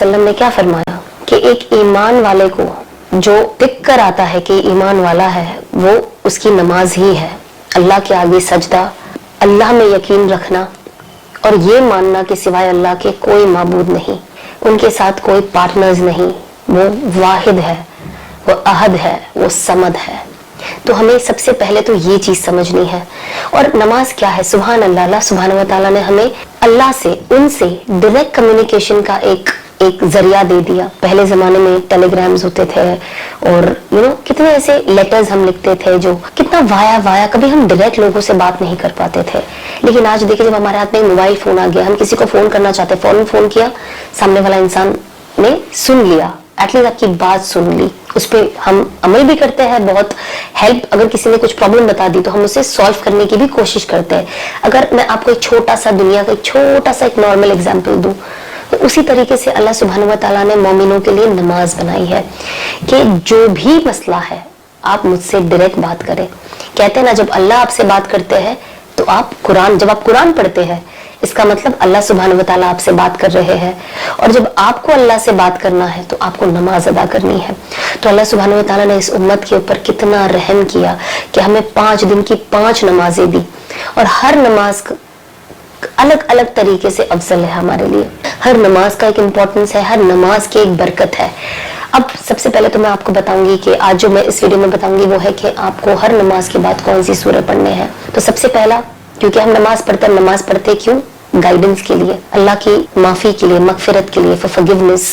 वसल्लम ने क्या फरमाया कि एक ईमान वाले को जो दिख कर आता है कि ईमान वाला है वो उसकी नमाज ही है। अल्लाह के आगे सजदा, अल्लाह में यकीन रखना और ये मानना कि सिवाय अल्लाह के कोई माबूद नहीं, उनके साथ कोई पार्टनर्स नहीं, वो वाहिद है, वो अहद है, वो समद है। तो हमें सबसे पहले तो ये चीज समझनी है। और नमाज क्या है? सुभान अल्लाह, अल्लाह सुब्हानहू व तआला ने हमें अल्लाह से, उनसे डायरेक्ट कम्युनिकेशन का एक जरिया दे दिया। पहले जमाने में टेलीग्राम्स होते थे और कितने ऐसे लेटर्स हम लिखते थे जो कितना वाया कभी हम डायरेक्ट लोगों से बात नहीं कर पाते थे। लेकिन आज देखिए, जब हमारे हाथ में मोबाइल फोन आ गया, हम किसी को फोन करना चाहते, फौरन फोन किया, सामने वाला इंसान ने सुन लिया, एटलीस्ट आपकी बात सुन ली, उस पर हम अमल भी करते हैं। बहुत हेल्प, अगर किसी ने कुछ प्रॉब्लम बता दी तो हम उसे सॉल्व करने की भी कोशिश करते हैं। अगर मैं आपको एक छोटा सा दुनिया का एक छोटा सा एक नॉर्मल एग्जांपल दूं, तो उसी तरीके से अल्लाह सुब्हानहू व तआला ने मोमिनों के लिए नमाज बनाई है कि जो भी मसला है आप मुझसे डायरेक्ट बात करें। कहते हैं ना, जब अल्लाह आपसे बात करते हैं तो जब आप कुरान पढ़ते हैं, इसका मतलब अल्लाह सुब्हानहू व तआला आपसे बात कर रहे हैं। और जब आपको अल्लाह से बात करना है तो आपको नमाज अदा करनी है। तो अल्लाह सुब्हानहू व तआला ने इस उम्मत के ऊपर कितना रहम किया कि हमें 5 दिन की 5 नमाजें दी, और हर नमाज अलग अलग तरीके से अफजल है हमारे लिए। हर नमाज का एक इम्पोर्टेंस है, हर नमाज की एक बरकत है। अब सबसे पहले तो मैं आपको बताऊंगी कि आज जो मैं इस वीडियो में बताऊंगी वो है कि आपको हर नमाज के बाद कौन सी सूरह पढ़ने हैं। तो सबसे पहला, क्योंकि हम नमाज पढ़ते क्यों? गाइडेंस के लिए, अल्लाह की माफी के लिए, मगफिरत के लिए, for forgiveness,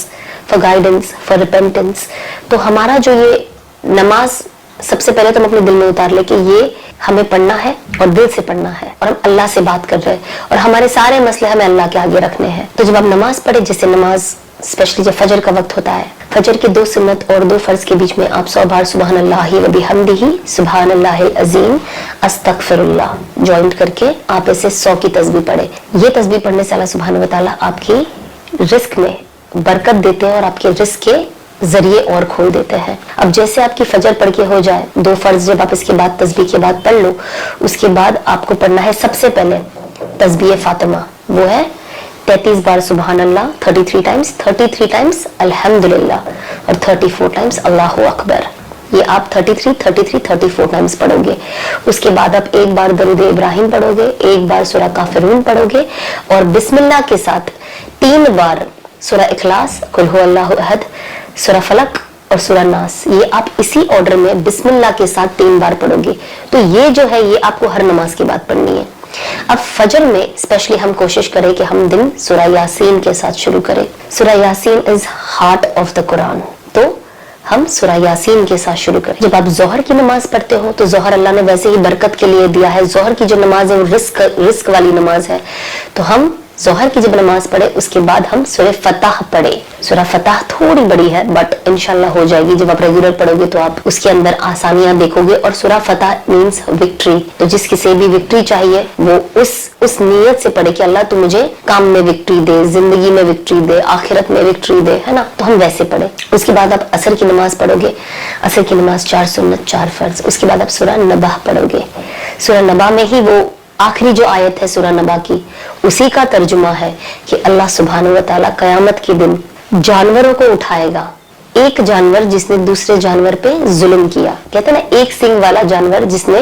for guidance, for repentance. तो हमारा जो ये नमाज, सबसे पहले तो हम अपने दिल में उतार ले कि ये हमें पढ़ना है और दिल से पढ़ना है, और हम अल्लाह से बात कर रहे हैं और हमारे सारे मसले हमें अल्लाह के आगे रखने हैं। तो जब आप नमाज पढ़े, जैसे नमाज स्पेशली जब फजर का वक्त होता है, फजर के 2 सुन्नत और 2 फर्ज के बीच में आप 100 बार सुभान अल्लाह व बिहम्दिही सुभान अल्लाहिल अज़ीम अस्तगफिरुल्लाह जॉइंट करके आप ऐसे 100 की तस्बीह पढ़े। ये तस्बीह पढ़ने से अल्लाह सुब्हानहू व तआला आपकी रिस्क में बरकत देते हैं और आपके रिस्क के जरिए और खोल देते हैं। अब जैसे आपकी फजर पढ़ के हो जाए, 2 फर्ज जब आप इसके बाद तस्बीह के बाद पढ़ लो, उसके बाद आपको पढ़ना है सबसे पहले तस्बीह फातिमा। वो है 33 बार सुभान अल्लाह, 33 टाइम्स अल्हम्दुलिल्लाह और 34 टाइम्स अल्लाहु अकबर। ये आप 34 टाइम्स पढ़ोगे। उसके बाद आप 1 बार दरूद इब्राहिम पढ़ोगे, 1 बार सूरह काफिरून पढ़ोगे और बिस्मिल्लाह के साथ 3 बार सूरह इखलास, कुल हुवल्लाहु अहद, सूरह फलक और सूरह नास। ये आप इसी ऑर्डर में बिस्मिल्लाह के साथ 3 बार पढ़ोगे। तो ये जो है ये आपको हर नमाज के बाद पढ़नी है। अब फजर में स्पेशली हम कोशिश करें कि हम दिन सूरह यासीन के साथ शुरू करें। सूरह Yasin is heart of the Quran, तो हम सूरह यासीन के साथ शुरू करें। जब आप जोहर की नमाज पढ़ते हो तो जोहर अल्लाह ने वैसे ही बरकत के लिए दिया है। जोहर की जो नमाज है वो रिस्क वाली नमाज है। तो हम जोहर की जब नमाज पढ़े उसके बाद हम सूरह फतह पढ़े। सूरह फतह थोड़ी बड़ी है बट इंशाल्लाह हो जाएगी। जब आप रेगुलर पढ़ोगे तो आप उसके अंदर आसानियां देखोगे। और सूरह फतह मींस विक्ट्री। तो जिस किसी भी विक्ट्री चाहिए वो उस नियत से पढ़े कि अल्लाह तू मुझे काम में विक्ट्री दे, जिंदगी में विक्ट्री दे, आखिरत में विक्ट्री दे, है ना। तो हम वैसे पढ़े। उसके बाद आप असर की नमाज पढ़ोगे। असर की नमाज 4 सुन्नत 4 फर्ज। उसके बाद आप सूरह नबा पढ़ोगे। सूरह नबा में ही वो आखिरी जो आयत है सूरह नबा की, उसी का तर्जुमा है कि अल्लाह सुब्हानहू व तआला कयामत के दिन जानवरों को उठाएगा। एक जानवर जिसने दूसरे जानवर पे जुल्म किया, कहते हैं ना, एक सिंग वाला जानवर जिसने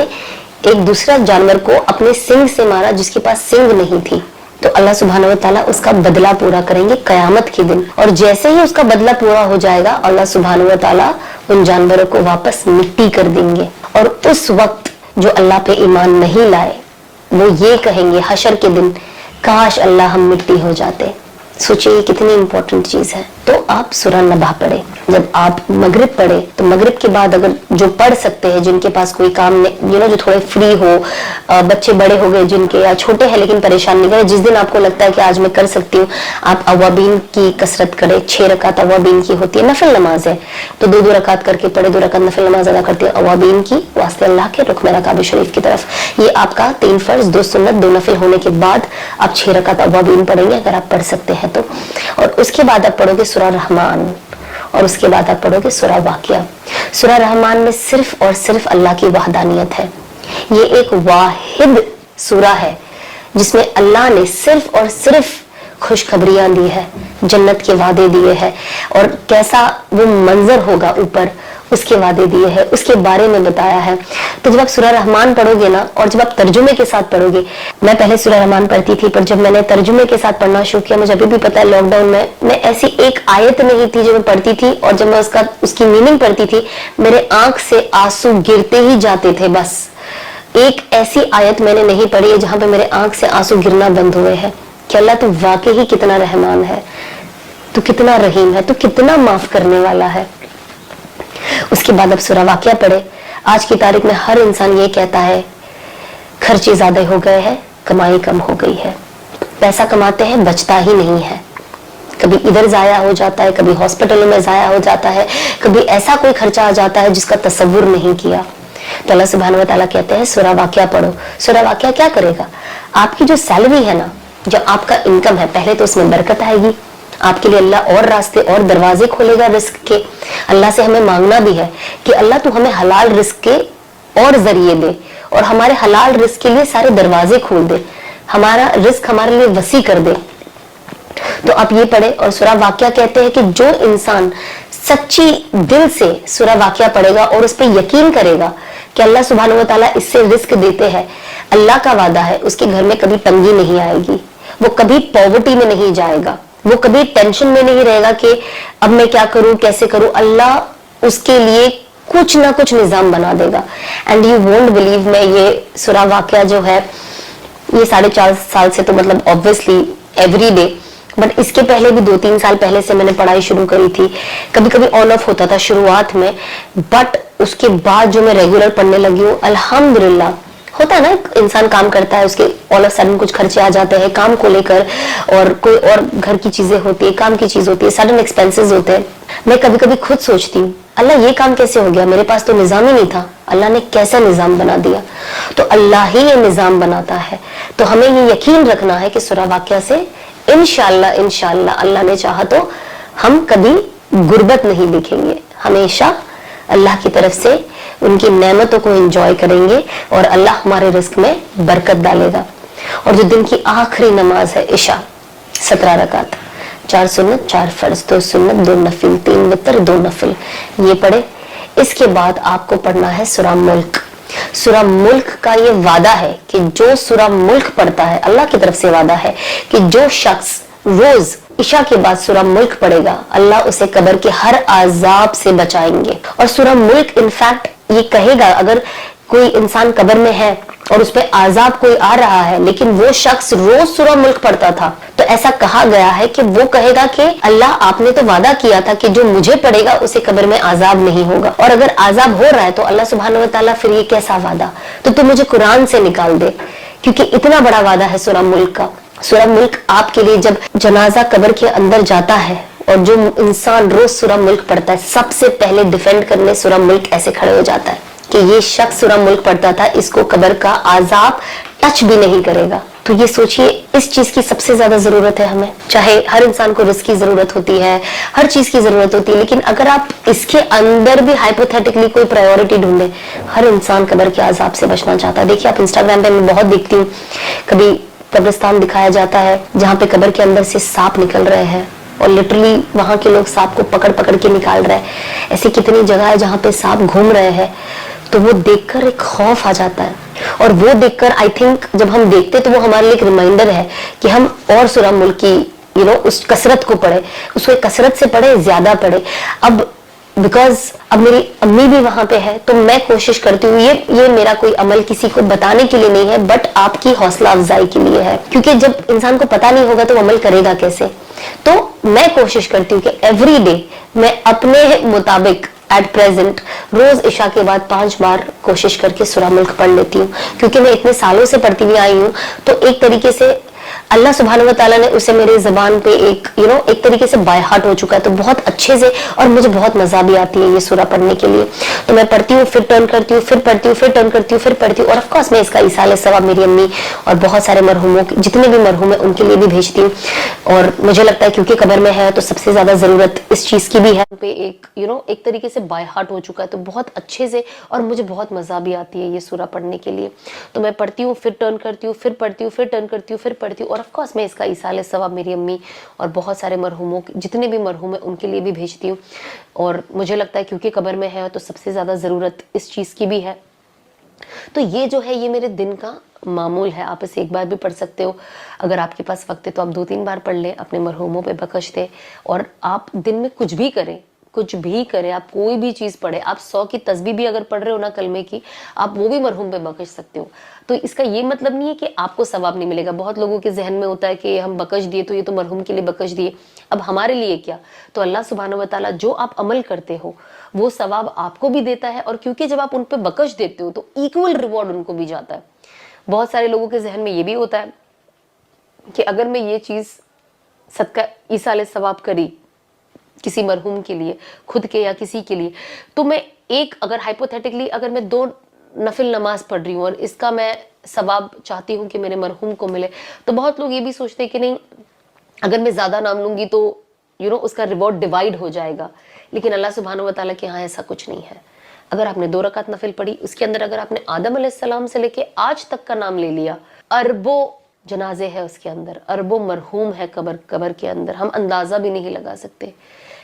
एक दूसरा जानवर को अपने सिंग से मारा जिसके पास सिंग नहीं थी, तो अल्लाह सुब्हानहू व तआला उसका बदला पूरा करेंगे कयामत के दिन। और जैसे ही उसका बदला पूरा हो जाएगा, अल्लाह सुब्हानहू व तआला उन जानवरों को वापस मिट्टी कर देंगे। और उस वक्त जो अल्लाह पे ईमान नहीं लाए वो ये कहेंगे हशर के दिन, काश अल्लाह हम मिट्टी हो जाते। सोचिए कितनी इंपॉर्टेंट चीज है। तो आप सूरह नबा पढ़े। जब आप मगरिब पढ़े तो मगरिब के बाद अगर जो पढ़ सकते हैं, जिनके पास कोई काम नहीं, जो थोड़े फ्री हो, बच्चे बड़े हो गए जिनके, या छोटे हैं लेकिन परेशान नहीं करें, जिस दिन आपको लगता है कि आज मैं कर सकती हूँ, आप अवाबीन की कसरत करें। 6 रकात अवाबीन की होती है, नफिल नमाज है, तो 2 रकात करके पढ़े, 2 रकात नफिल नमाज अदा करते हैं अवाबीन की, वास्ते अल्लाह के, रुख मेरा काबा शरीफ की तरफ। ये आपका 3 फर्ज 2 सुन्नत 2 नफिल होने के बाद आप 6 रकात अवाबीन पढ़ेंगे अगर आप पढ़ सकते हैं तो। और उसके बाद आप पढ़ोगे सूरह रहमान और उसके बाद आप पढ़ोगे सूरह वाक़िया। सूरह रहमान में सिर्फ और सिर्फ अल्लाह की वहदानियत है। ये एक वाहिद सूरह है जिसमें अल्लाह ने सिर्फ और सिर्फ खुशखबरियां दी है, जन्नत के वादे दिए हैं, और कैसा वो मंजर होगा ऊपर उसके वादे दिए हैं, उसके बारे में बताया है। तो जब आप सूरह रहमान पढ़ोगे ना, और जब आप तर्जुमे के साथ पढ़ोगे, मैं पहले सूरह रहमान पढ़ती थी, पर जब मैंने तर्जुमे के साथ पढ़ना शुरू किया, मुझे अभी भी पता है लॉकडाउन में मैं ऐसी एक आयत नहीं थी जो मैं पढ़ती थी, और जब मैं उसकी मीनिंग पढ़ती थी मेरे आंख से आंसू गिरते ही जाते थे। बस एक ऐसी आयत मैंने नहीं पढ़ी है जहां पे मेरे आंख से आंसू गिरना बंद हुए हैं कि अल्लाह तू वाकई ही कितना रहमान है, तू कितना रहीम है, तू कितना माफ करने वाला है। उसके बाद अब सूरह वाक़िया पढ़े। आज की तारीख में हर इंसान ये कहता है खर्चे ज्यादा हो गए हैं, कमाई कम हो गई है, पैसा कमाते हैं बचता ही नहीं है, कभी इधर जाया हो जाता है, कभी हॉस्पिटलों में जाया हो जाता है, कभी ऐसा कोई खर्चा आ जाता है जिसका तसव्वुर नहीं किया। तो अल्लाह सुब्हानहू व तआला कहते हैं सूरह वाक़िया पढ़ो। सूरह वाक़िया क्या करेगा? आपकी जो सैलरी है ना, जो आपका इनकम है, पहले तो उसमें बरकत आएगी, आपके लिए अल्लाह और रास्ते और दरवाजे खोलेगा रिस्क के। अल्लाह से हमें मांगना भी है कि अल्लाह तू हमें हलाल रिस्क के और जरिए दे, और हमारे हलाल रिस्क के लिए सारे दरवाजे खोल दे, हमारा रिस्क हमारे लिए वसी कर दे। तो आप ये पढ़े। और सूरह वाक़िया कहते हैं कि जो इंसान सच्ची दिल से सूरह वाक़िया पढ़ेगा और उस पर यकीन करेगा कि अल्लाह सुब्हानहू व तआला इससे रिस्क देते हैं, अल्लाह का वादा है उसके घर में कभी तंगी नहीं आएगी, वो कभी पॉवर्टी में नहीं जाएगा, वो कभी टेंशन में नहीं रहेगा कि अब मैं क्या करूं, कैसे करूं। अल्लाह उसके लिए कुछ ना कुछ निजाम बना देगा। एंड यू वोंट बिलीव, मैं ये सूरह वाक़िया जो है ये 4.5 साल से तो मतलब ऑब्वियसली एवरी डे, बट इसके पहले भी 2-3 साल पहले से मैंने पढ़ाई शुरू करी थी। कभी कभी ऑन ऑफ होता था शुरुआत में, बट उसके बाद जो मैं रेगुलर पढ़ने लगी हूँ, अल्हम्दुलिल्लाह। होता है ना, इंसान काम करता है, उसके ऑल ऑफ सडन कुछ खर्चे आ जाते हैं काम को लेकर, और कोई और घर की चीजें होती है, काम की चीज होती है, सडन एक्सपेंसेस होते हैं। मैं कभी कभी खुद सोचती हूँ अल्लाह ये काम कैसे हो गया, मेरे पास तो निजाम ही नहीं था, अल्लाह ने कैसा निजाम बना दिया। तो अल्लाह ही ये निजाम बनाता है। तो हमें ये यकीन रखना है कि सूरह वाक़िया से इंशाअल्लाह अल्लाह ने चाहा तो हम कभी गुर्बत नहीं देखेंगे, हमेशा अल्लाह की तरफ से उनकी नेमतों को एंजॉय करेंगे, और अल्लाह हमारे रिस्क में बरकत डालेगा। और जो दिन की आखिरी नमाज है इशा, 17 रकात, 4 सुन्नत 4 फर्ज, 2 सुन्नत 2 नफिल, 3 वितर 2 नफिल, ये पढ़े। इसके बाद आपको पढ़ना है सूरह मुल्क। सूरह मुल्क का ये वादा है कि जो सूरह मुल्क पढ़ता है, अल्लाह की तरफ से वादा है कि जो शख्स रोज इशा के बाद सूरह मुल्क पढ़ेगा, अल्लाह उसे कब्र के हर आजाब से बचाएंगे। और सूरह मुल्क इनफैक्ट ये कहेगा, अगर कोई इंसान कब्र में है और उस पे आजाब कोई आ रहा है, लेकिन वो शख्स रोज सूरह मुल्क पढ़ता था, तो ऐसा कहा गया है कि वो कहेगा कि अल्लाह आपने तो वादा किया था कि जो मुझे पढ़ेगा उसे कब्र में आजाब नहीं होगा, और अगर आजाब हो रहा है तो अल्लाह सुब्हानहू व तआला फिर ये कैसा वादा, तो तू मुझे कुरान से निकाल दे, क्योंकि इतना बड़ा वादा है सूरह मुल्क का। सूरह मुल्क आपके लिए, जब जनाजा कब्र के अंदर जाता है और जो इंसान रोज सूरह मुल्क पढ़ता है, सबसे पहले डिफेंड करने सूरह मुल्क ऐसे खड़े हो जाता है कि ये शख्स सूरह मुल्क पढ़ता था, इसको कब्र का आजाब टच भी नहीं करेगा। तो ये सोचिए, इस चीज की सबसे ज्यादा जरूरत है हमें। चाहे हर इंसान को रिस्क की जरूरत होती है, हर चीज की जरूरत होती है, लेकिन अगर आप इसके अंदर भी हाइपोथेटिकली कोई प्रायोरिटी ढूंढे, हर इंसान कब्र के आजाब से बचना चाहता है। देखिए आप इंस्टाग्राम पे मैं बहुत देखती हूँ, कभी कब्रिस्तान दिखाया जाता है जहाँ पे कब्र के अंदर से सांप निकल रहे हैं, और लिटरली वहां के लोग सांप को पकड़ पकड़ के निकाल रहे हैं। ऐसी कितनी जगह है जहाँ पे सांप घूम रहे हैं, तो वो देखकर एक खौफ आ जाता है। और वो देखकर आई थिंक जब हम देखते तो वो हमारे लिए एक रिमाइंडर है कि हम और सूरह मुल्क की उस कसरत को पढ़े, उसको कसरत से पढ़े, ज्यादा पढ़े। अब बिकॉज अब मेरी अम्मी भी वहां पे है, तो मैं कोशिश करती हूँ, ये मेरा कोई अमल किसी को बताने के लिए नहीं है, बट आपकी हौसला अफजाई के लिए है, क्योंकि जब इंसान को पता नहीं होगा तो अमल करेगा कैसे। तो मैं कोशिश करती हूँ कि एवरी डे मैं अपने मुताबिक एट प्रेजेंट रोज इशा के बाद 5 बार कोशिश करके सूरह मुल्क पढ़ लेती हूँ, क्योंकि मैं इतने सालों से पढ़ती हुई आई हूँ। तो एक तरीके से अल्लाह सुब्हानहू व तआला ने उसे मेरे जबान पे एक एक तरीके से बाय हार्ट हो चुका है, तो बहुत अच्छे से, और मुझे बहुत मजा भी आती है ये सूरह पढ़ने के लिए। तो मैं पढ़ती हूँ, फिर टर्न करती हूँ, फिर पढ़ती हूँ, फिर टर्न करती हूँ, फिर पढ़ती हूँ। और ऑफ कोर्स मैं इसका इसाले सवाब मेरी अम्मी और बहुत सारे मरहूमों, जितने भी मरहूम है उनके लिए भी भेजती हूँ। और मुझे लगता है क्योंकि कब्र में है तो सबसे ज्यादा जरूरत इस चीज की भी है, पे एक एक तरीके से बाय हार्ट हो चुका है, तो बहुत अच्छे से, और मुझे बहुत मजा भी आती है ये सूरह पढ़ने के लिए। तो मैं पढ़ती हूँ, फिर टर्न करती हूँ, फिर पढ़ती हूँ, फिर टर्न करती हूँ, फिर पढ़ती हूँ। اور آف کورس میں اس کا ایصال ثواب میری امی اور بہت سارے مرحوموں جتنے بھی مرحوم ہیں ان کے لیے بھی بھیجتی ہوں. اور مجھے لگتا ہے کیونکہ قبر میں ہے تو سب سے زیادہ ضرورت اس چیز کی بھی ہے. تو یہ جو ہے یہ میرے دن کا معمول ہے. آپ اسے ایک بار بھی پڑھ سکتے ہو, اگر آپ کے پاس وقت ہے تو آپ 2-3 بار پڑھ لیں, اپنے مرحوموں پہ بخش دیں. اور آپ دن میں کچھ بھی کریں, کچھ بھی کریں, آپ کوئی بھی چیز پڑھیں, آپ 100 کی تسبیح بھی اگر پڑھ رہے ہو نا کلمے کی, آپ وہ بھی مرحوم پہ بخش سکتے ہو. تو اس کا یہ مطلب نہیں ہے کہ آپ کو ثواب نہیں ملے گا. بہت لوگوں کے ذہن میں ہوتا ہے کہ ہم بخش دیے تو یہ تو مرحوم کے لیے بخش دیے, اب ہمارے لیے کیا. تو اللہ سبحانہ و تعالیٰ جو آپ عمل کرتے ہو وہ ثواب آپ کو بھی دیتا ہے, اور کیونکہ جب آپ ان پہ بخش دیتے ہو تو ایکول ریوارڈ ان کو بھی جاتا ہے. بہت سارے لوگوں کے ذہن میں یہ بھی ہوتا ہے کہ اگر میں یہ چیز صدقہ ایصال ثواب کری کسی مرحوم کے لیے, خود کے یا کسی کے لیے, تو میں ایک اگر ہائپوتھیٹکلی اگر میں 2 نفل نماز پڑھ رہی ہوں اور اس کا میں ثواب چاہتی ہوں کہ میرے مرحوم کو ملے, تو بہت لوگ یہ بھی سوچتے ہیں کہ نہیں اگر میں زیادہ نام لوں گی تو اس کا ریوارڈ ڈیوائیڈ ہو جائے گا. لیکن اللہ سبحانہ و تعالیٰ کے ہاں ایسا کچھ نہیں ہے. اگر آپ نے 2 رکعت نفل پڑھی, اس کے اندر اگر آپ نے آدم علیہ السلام سے لے کے آج تک کا نام لے لیا, اربوں جنازے ہے اس کے اندر, اربوں مرحوم ہے قبر کے اندر, ہم اندازہ بھی نہیں لگا سکتے.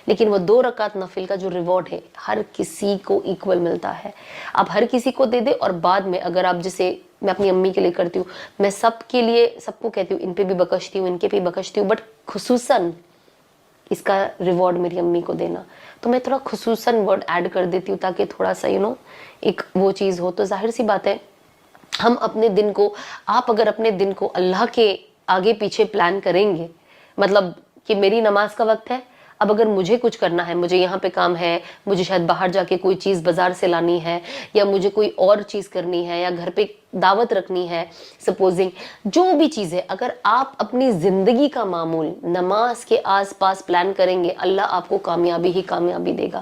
لیکن وہ 2 رکعت نفل کا جو ریوارڈ ہے ہر کسی کو ایکول ملتا ہے. آپ ہر کسی کو دے دے, اور بعد میں اگر آپ جیسے میں اپنی امی کے لیے کرتی ہوں, میں سب کے لیے سب کو کہتی ہوں ان پہ بھی بخشتی ہوں, ان کے بھی بخشتی ہوں, بٹ خصوصاً اس کا ریوارڈ میری امی کو دینا, تو میں تھوڑا خصوصاً ورڈ ایڈ کر دیتی ہوں تاکہ تھوڑا سا ایک وہ چیز ہو. تو ظاہر سی بات ہے ہم اپنے دن کو, آپ اگر اپنے دن کو اللہ کے آگے پیچھے پلان کریں گے, مطلب کہ میری نماز کا وقت ہے, اب اگر مجھے کچھ کرنا ہے, مجھے یہاں پہ کام ہے, مجھے شاید باہر جا کے کوئی چیز بازار سے لانی ہے, یا مجھے کوئی اور چیز کرنی ہے, یا گھر پہ دعوت رکھنی ہے, سپوزنگ جو بھی چیز ہے, اگر آپ اپنی زندگی کا معمول نماز کے آس پاس پلان کریں گے, اللہ آپ کو کامیابی ہی کامیابی دے گا.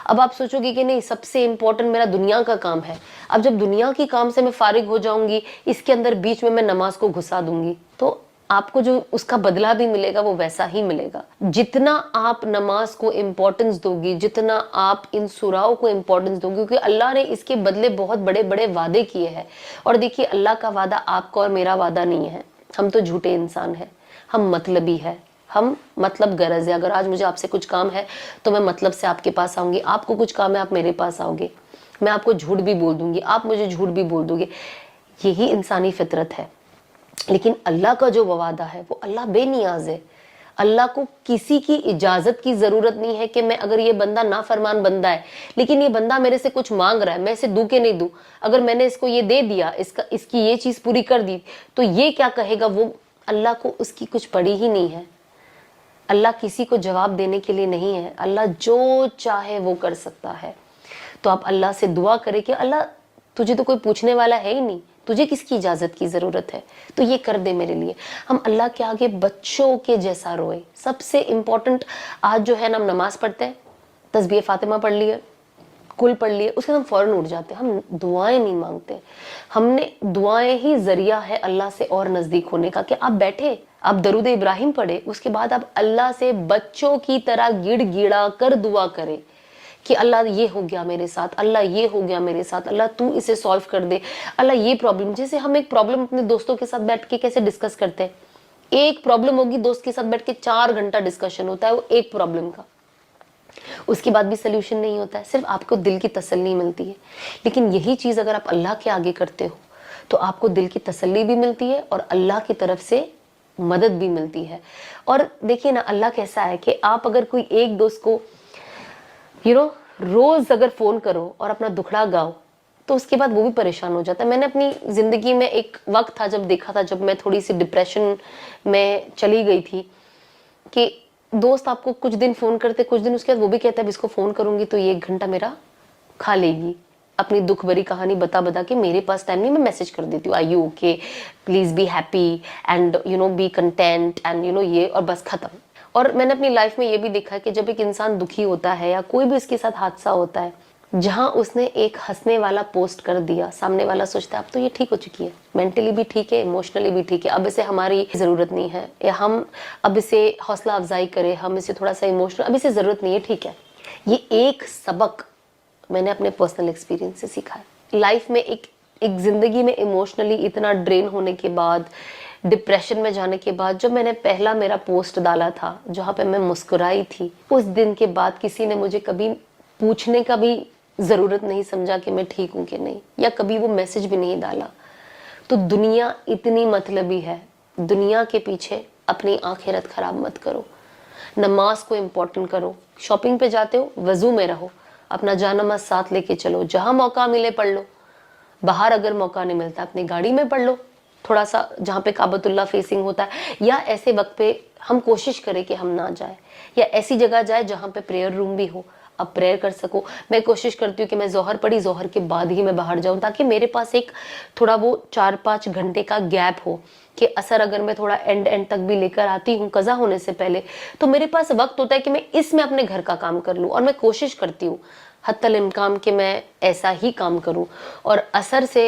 اب آپ سوچو گے کہ نہیں سب سے امپورٹنٹ میرا دنیا کا کام ہے, اب جب دنیا کی کام سے میں فارغ ہو جاؤں گی, اس کے اندر بیچ میں نماز کو گھسا دوں گی, تو آپ کو جو اس کا بدلہ بھی ملے گا وہ ویسا ہی ملے گا. جتنا آپ نماز کو امپورٹنس دو گی, جتنا آپ ان سوراؤں کو امپورٹنس دو گی, کیونکہ اللہ نے اس کے بدلے بہت بڑے بڑے وعدے کیے ہیں. اور دیکھیے اللہ کا وعدہ آپ کا اور میرا وعدہ نہیں ہے, ہم تو جھوٹے انسان ہیں, ہم مطلبی ہے, ہم مطلب غرض ہے. اگر آج مجھے آپ سے کچھ کام ہے تو میں مطلب سے آپ کے پاس آؤں گی, آپ کو کچھ کام ہے آپ میرے پاس آؤ گے, میں آپ کو جھوٹ بھی بول دوں گی, آپ مجھے جھوٹ بھی بول دو گے. یہی انسانی فطرت ہے. لیکن اللہ کا جو وعدہ ہے وہ اللہ بے نیاز ہے. اللہ کو کسی کی اجازت کی ضرورت نہیں ہے کہ میں اگر یہ بندہ نافرمان بندہ ہے لیکن یہ بندہ میرے سے کچھ مانگ رہا ہے, میں اسے دوں کہ نہیں دوں, اگر میں نے اس کو یہ دے دیا, اس کی یہ چیز پوری کر دی تو یہ کیا کہے گا, وہ اللہ کو اس کی کچھ پڑی ہی نہیں ہے. اللہ کسی کو جواب دینے کے لیے نہیں ہے, اللہ جو چاہے وہ کر سکتا ہے. تو آپ اللہ سے دعا کریں کہ اللہ تجھے تو کوئی پوچھنے والا ہے ہی نہیں, تجھے کس کی اجازت کی ضرورت ہے, تو یہ کر دے میرے لیے. ہم اللہ کے آگے بچوں کے جیسا روئے. سب سے امپورٹنٹ آج جو ہے نا, ہم نماز پڑھتے ہیں, تسبیح فاطمہ پڑھ لیے, کل پڑھ لیے, اس کے ہم فوراً اٹھ جاتے ہیں, ہم دعائیں نہیں مانگتے. ہم نے دعائیں ہی ذریعہ ہے اللہ سے اور نزدیک ہونے کا, کہ آپ بیٹھے آپ درود ابراہیم پڑھے, اس کے بعد آپ اللہ سے بچوں کی طرح گڑ گڑا کر دعا کرے کہ اللہ یہ ہو گیا میرے ساتھ, اللہ یہ ہو گیا میرے ساتھ, اللہ تو اسے سالو کر دے, اللہ یہ پرابلم. جیسے ہم ایک پرابلم اپنے دوستوں کے ساتھ بیٹھ کے کیسے ڈسکس کرتے ہیں, ایک پرابلم ہوگی دوست کے ساتھ بیٹھ کے 4 گھنٹہ ڈسکشن ہوتا ہے وہ ایک پرابلم کا, اس کے بعد بھی سلیوشن نہیں ہوتا ہے, صرف آپ کو دل کی تسلی ملتی ہے. لیکن یہی چیز اگر آپ اللہ کے آگے کرتے ہو تو آپ کو دل کی تسلی بھی ملتی ہے اور اللہ کی طرف سے مدد بھی ملتی ہے. اور دیکھیے نا اللہ کیسا ہے کہ آپ اگر کوئی ایک دوست کو روز اگر فون کرو اور اپنا دکھڑا گاؤ تو اس کے بعد وہ بھی پریشان ہو جاتا ہے. میں نے اپنی زندگی میں ایک وقت تھا جب دیکھا تھا, جب میں تھوڑی سی ڈپریشن میں چلی گئی تھی, کہ دوست آپ کو کچھ دن فون کرتے, کچھ دن اس کے بعد وہ بھی کہتا ہے اس کو فون کروں گی تو یہ 1 گھنٹہ میرا کھا لے گی, اپنی دکھ بھری کہانی بتا بتا کے. میرے پاس ٹائم نہیں, میں میسج کر دیتی ہوں are you okay, please be happy and be content and یہ, اور بس ختم. اور میں نے اپنی لائف میں یہ بھی دیکھا ہے کہ جب ایک انسان دکھی ہوتا ہے یا کوئی بھی اس کے ساتھ حادثہ ہوتا ہے, جہاں اس نے ایک ہنسنے والا پوسٹ کر دیا, سامنے والا سوچتا ہے اب تو یہ ٹھیک ہو چکی ہے, مینٹلی بھی ٹھیک ہے, ایموشنلی بھی ٹھیک ہے, اب اسے ہماری ضرورت نہیں ہے, یا ہم اب اسے حوصلہ افزائی کریں, ہم اسے تھوڑا سا ایموشنل, اب اسے ضرورت نہیں ہے, ٹھیک ہے. یہ ایک سبق میں نے اپنے پرسنل ایکسپیرینس سے سیکھا ہے. لائف میں ایک زندگی میں ایموشنلی اتنا ڈرین ہونے کے بعد, डिप्रेशन में जाने के बाद जब मैंने पहला मेरा पोस्ट डाला था जहाँ पे मैं मुस्कुराई थी, उस दिन के बाद किसी ने मुझे कभी पूछने का भी ज़रूरत नहीं समझा कि मैं ठीक हूँ कि नहीं, या कभी वो मैसेज भी नहीं डाला। तो दुनिया इतनी मतलबी है, दुनिया के पीछे अपनी आखिरत खराब मत करो, नमाज को इम्पोर्टेंट करो। शॉपिंग पे जाते हो, वजू में रहो, अपना जानमाज साथ लेके चलो, जहाँ मौका मिले पढ़ लो, बाहर अगर मौका नहीं मिलता अपनी गाड़ी में पढ़ लो, थोड़ा सा जहाँ पे काबतुल्ला फेसिंग होता है, या ऐसे वक्त पे हम कोशिश करें कि हम ना जाए, या ऐसी जगह जाए जहाँ पे प्रेयर रूम भी हो, अब प्रेयर कर सको। मैं कोशिश करती हूँ कि मैं जोहर पढ़ी, जोहर के बाद ही मैं बाहर जाऊँ, ताकि मेरे पास एक थोड़ा वो 4-5 घंटे का गैप हो कि असर अगर मैं थोड़ा एंड तक भी लेकर आती हूँ कज़ा होने से पहले, तो मेरे पास वक्त होता है कि मैं इसमें अपने घर का काम कर लूँ। और मैं कोशिश करती हूँ हत्तल इम्कान कि मैं ऐसा ही काम करूँ। और असर से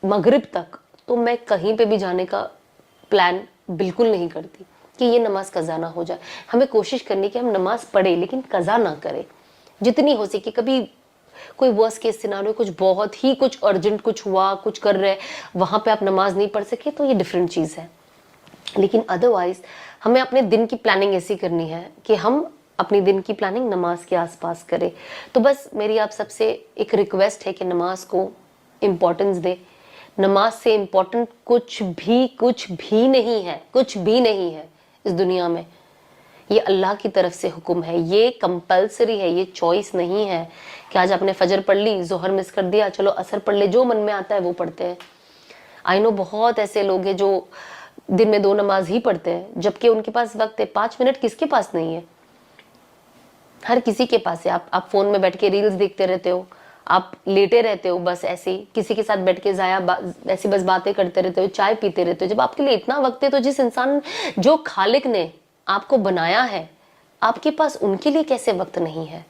मगरिब तक तो मैं कहीं पे भी जाने का प्लान बिल्कुल नहीं करती कि ये नमाज कज़ा ना हो जाए। हमें कोशिश करनी कि हम नमाज पढ़े लेकिन कज़ा ना करें, जितनी हो सके। कभी कोई वर्स्ट केस सिनारियो, कुछ बहुत ही कुछ अर्जेंट कुछ हुआ, कुछ कर रहे, वहाँ पे आप नमाज नहीं पढ़ सके तो ये डिफरेंट चीज़ है, लेकिन अदरवाइज हमें अपने दिन की प्लानिंग ऐसी करनी है कि हम अपनी दिन की प्लानिंग नमाज के आसपास करें। तो बस मेरी आप सबसे एक रिक्वेस्ट है कि नमाज को इम्पोर्टेंस दे। नमाज से इम्पोर्टेंट कुछ भी नहीं है, कुछ भी नहीं है इस दुनिया में। ये अल्लाह की तरफ से हुक्म है, ये कंपल्सरी है, ये चॉइस नहीं है कि आज आपने फजर पढ़ ली, जोहर मिस कर दिया, चलो असर पढ़ ले, जो मन में आता है वो पढ़ते हैं। आई नो बहुत ऐसे लोग हैं जो दिन में 2 नमाज ही पढ़ते हैं, जबकि उनके पास वक्त है। 5 मिनट किसके पास नहीं है? हर किसी के पास है। आप फोन में बैठ के रील्स देखते रहते हो, आप लेटे रहते हो बस ऐसे ही, किसी के साथ बैठ के ऐसी बस बातें करते रहते हो, चाय पीते रहते हो। जब आपके लिए इतना वक्त है तो जिस इंसान, जो खालिक ने आपको बनाया है, आपके पास उनके लिए कैसे वक्त नहीं है?